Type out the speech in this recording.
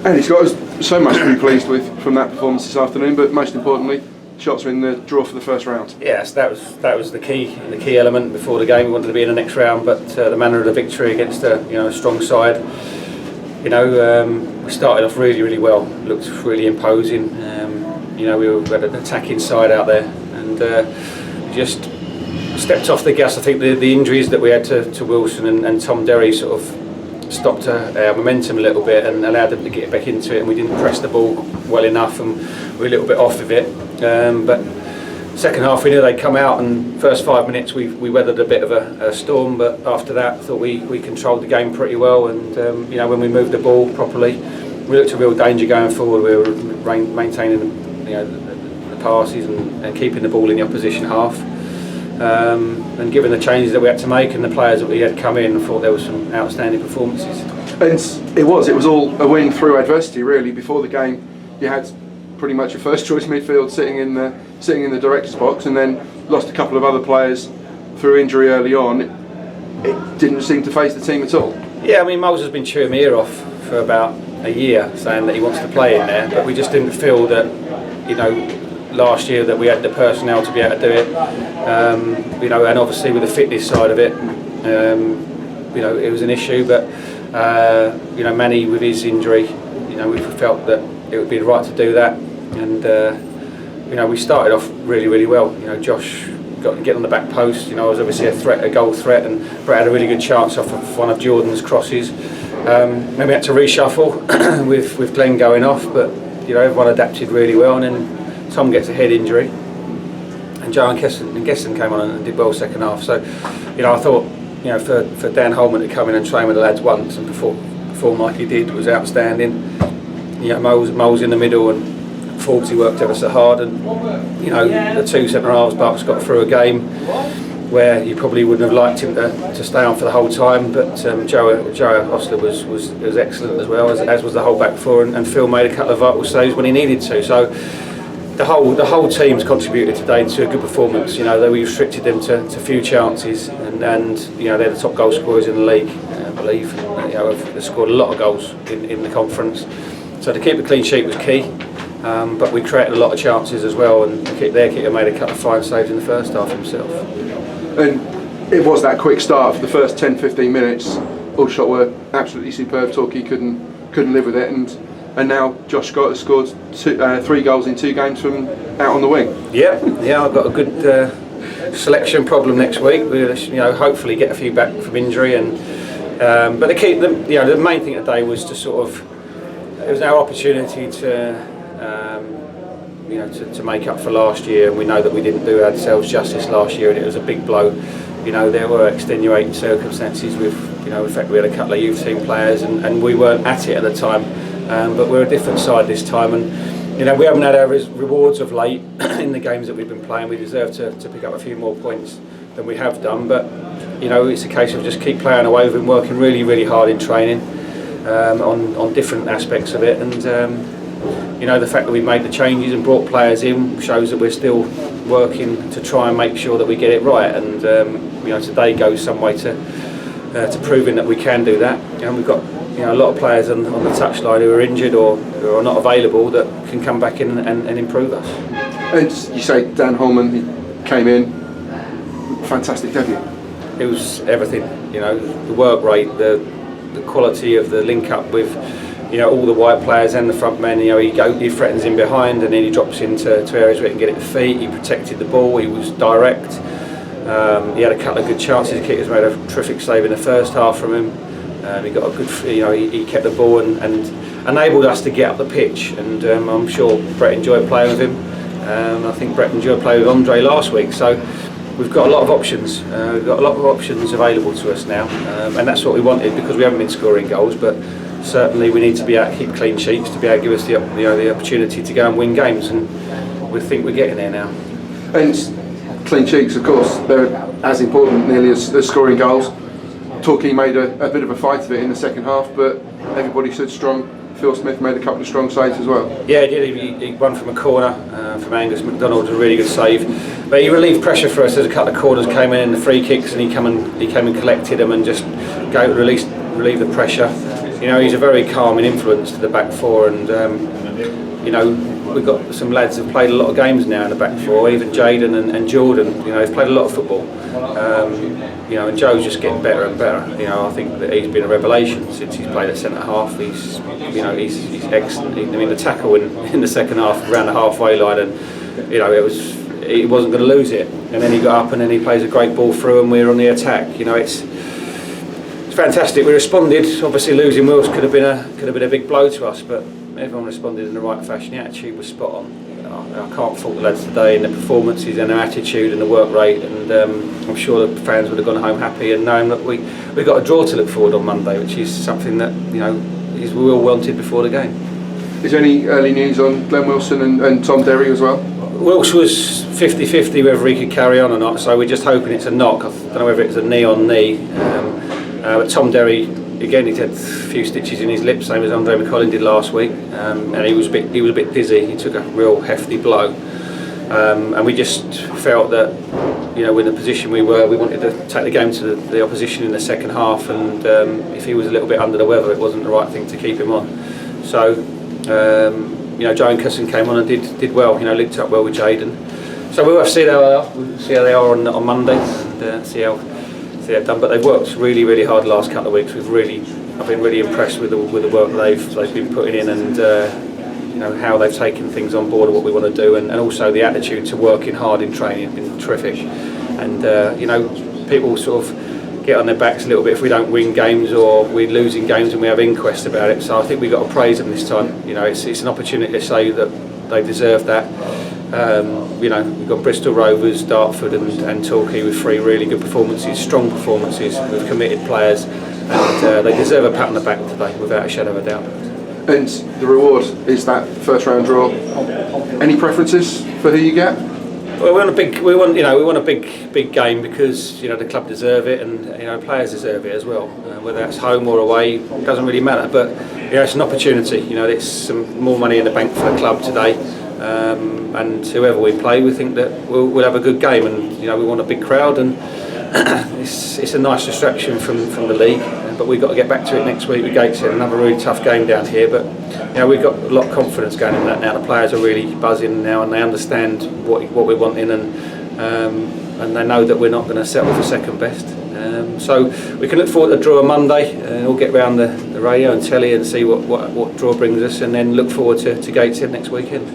And he's got so much to be pleased with from that performance this afternoon, but most importantly, shots are in the draw for the first round. Yes, that was the key element before the game. We wanted to be in the next round, but the manner of the victory against a strong side. We started off really well. Looked really imposing. We had an attacking side out there, and just stepped off the gas. I think the injuries that we had to Wilson and Tom Derry sort of stopped our momentum a little bit and allowed them to get back into it, and we didn't press the ball well enough, and we were a little bit off of it. But second half we knew they'd come out, and first 5 minutes we weathered a bit of a storm, but after that I thought we controlled the game pretty well, and when we moved the ball properly, we looked a real danger going forward. We were maintaining the passes and keeping the ball in the opposition half. And given the changes that we had to make and the players that we had come in, I thought there were some outstanding performances. And it was all a win through adversity, really. Before the game, you had pretty much a first choice midfield sitting in the director's box, and then lost a couple of other players through injury early on. It didn't seem to phase the team at all. Yeah, I mean, Moles has been chewing my ear off for about a year, saying that he wants to play in there, but we just didn't feel that, last year that we had the personnel to be able to do it. And obviously with the fitness side of it, it was an issue. But Manny with his injury, we felt that it would be right to do that. And we started off really well. Josh got to get on the back post. Was obviously a goal threat, and Brett had a really good chance off of one of Jordan's crosses. Then we had to reshuffle with Glenn going off, but everyone adapted really well, and then Tom gets a head injury, and Joe and Gesson came on and did well second half. So, I thought, for Dan Holman to come in and train with the lads once and perform like he did was outstanding. Moles in the middle, and Forbes, he worked ever so hard, and the two centre halves Bucks got through a game where you probably wouldn't have liked him to stay on for the whole time, but Joe Ostler was excellent as well, as was the whole back four, and Phil made a couple of vital saves when he needed to. So the whole team's contributed today to a good performance. Though we restricted them to few chances, and they're the top goal scorers in the league, I believe. They've scored a lot of goals in the conference. So to keep a clean sheet was key, but we created a lot of chances as well, and their keeper made a couple of fine saves in the first half himself. And it was that quick start for the first 10-15 minutes. Aldershot were absolutely superb. Torquay couldn't live with it, and now Josh Scott has scored 3 goals in 2 games from out on the wing. Yeah, I've got a good selection problem next week. We'll hopefully get a few back from injury, and but the main thing today was to it was our opportunity to make up for last year, and we know that we didn't do ourselves justice last year, and it was a big blow. There were extenuating circumstances with the fact we had a couple of youth team players, and we weren't at it at the time. But we're a different side this time, and we haven't had our rewards of late in the games that we've been playing. We deserve to pick up a few more points than we have done, but it's a case of just keep playing away. We've been working really hard in training on different aspects of it, and the fact that we've made the changes and brought players in shows that we're still working to try and make sure that we get it right, and today goes some way to proving that we can do that. We've got a lot of players on the touchline who are injured or who are not available that can come back in and improve us. And you say Dan Holman, he came in, fantastic debut. It was everything, the work rate, the quality of the link up with all the wide players and the front men. He threatens in behind, and then he drops into areas where he can get it to feet. He protected the ball, he was direct. He had a couple of good chances. The kickers made a terrific save in the first half from him. He got a good, he kept the ball and enabled us to get up the pitch, and I'm sure Brett enjoyed playing with him. I think Brett enjoyed playing with Andre last week, so we've got a lot of options. We've got a lot of options available to us now, and that's what we wanted, because we haven't been scoring goals, but certainly we need to be able to keep clean sheets to be able to give us the opportunity to go and win games, and we think we're getting there now. And clean sheets, of course, they're as important nearly as scoring goals. Torquay made a bit of a fight of it in the second half, but everybody stood strong. Phil Smith made a couple of strong saves as well. Yeah, he did. He won from a corner from Angus McDonald, a really good save. But he relieved pressure for us as a couple of corners came in, the free kicks, and he came and collected them and just relieved the pressure. you know, he's a very calming influence to the back four, and you know, we've got some lads who've played a lot of games now in the back four, even Jaden and Jordan, you know, they've played a lot of football. You know, and Joe's just getting better and better. You know, I think that he's been a revelation since he's played at centre half. He's excellent. I mean, the tackle in the second half around the halfway line, and you know, he wasn't going to lose it. And then he got up and then he plays a great ball through, and we're on the attack. You know, it's fantastic. We responded. Obviously, losing Wills could have been a big blow to us, but everyone responded in the right fashion. The attitude was spot on. I can't fault the lads today in the performances and their attitude and the work rate, and I'm sure the fans would have gone home happy and knowing that we got a draw to look forward on Monday, which is something that, you know, is we all wanted before the game. Is there any early news on Glenn Wilson and Tom Derry as well? Wilkes was 50-50 whether he could carry on or not, so we're just hoping it's a knock. I don't know whether it's a knee on knee, but Tom Derry, again, he's had a few stitches in his lip, same as Andre McCollin did last week, and he was a bit dizzy. He took a real hefty blow, and we just felt that, you know, in the position we were, we wanted to take the game to the opposition in the second half, and if he was a little bit under the weather, it wasn't the right thing to keep him on. So, you know, Joe and Cusson came on and did well. You know, linked up well with Jaden. So we'll have to see how they are. We'll see how they are on Monday, and see how they've done. But they've worked really, really hard the last couple of weeks. I've been really impressed with the work they've been putting in, and you know, how they've taken things on board and what we want to do, and also the attitude to working hard in training has been terrific. And you know, people sort of get on their backs a little bit if we don't win games or we're losing games and we have inquests about it. So I think we've got to praise them this time. You know, it's an opportunity to say that they deserve that. You know, we've got Bristol Rovers, Dartford and Torquay with 3 really good performances, strong performances with committed players, and they deserve a pat on the back today without a shadow of a doubt. And the reward is that first round draw. Any preferences for who you get? Well, we want a big game because, you know, the club deserve it, and, you know, players deserve it as well. Whether that's home or away, it doesn't really matter. But, you know, it's an opportunity. You know, there's some more money in the bank for the club today, and whoever we play, we think that we'll have a good game, and, you know, we want a big crowd, and it's a nice distraction from the league. But we've got to get back to it next week with Gateshead, another really tough game down here. But, you know, we've got a lot of confidence going in that now. The players are really buzzing now, and they understand what we're wanting, and they know that we're not going to settle for second best. So we can look forward to the draw on Monday, and we'll get round the radio and telly and see what draw brings us, and then look forward to Gateshead next weekend.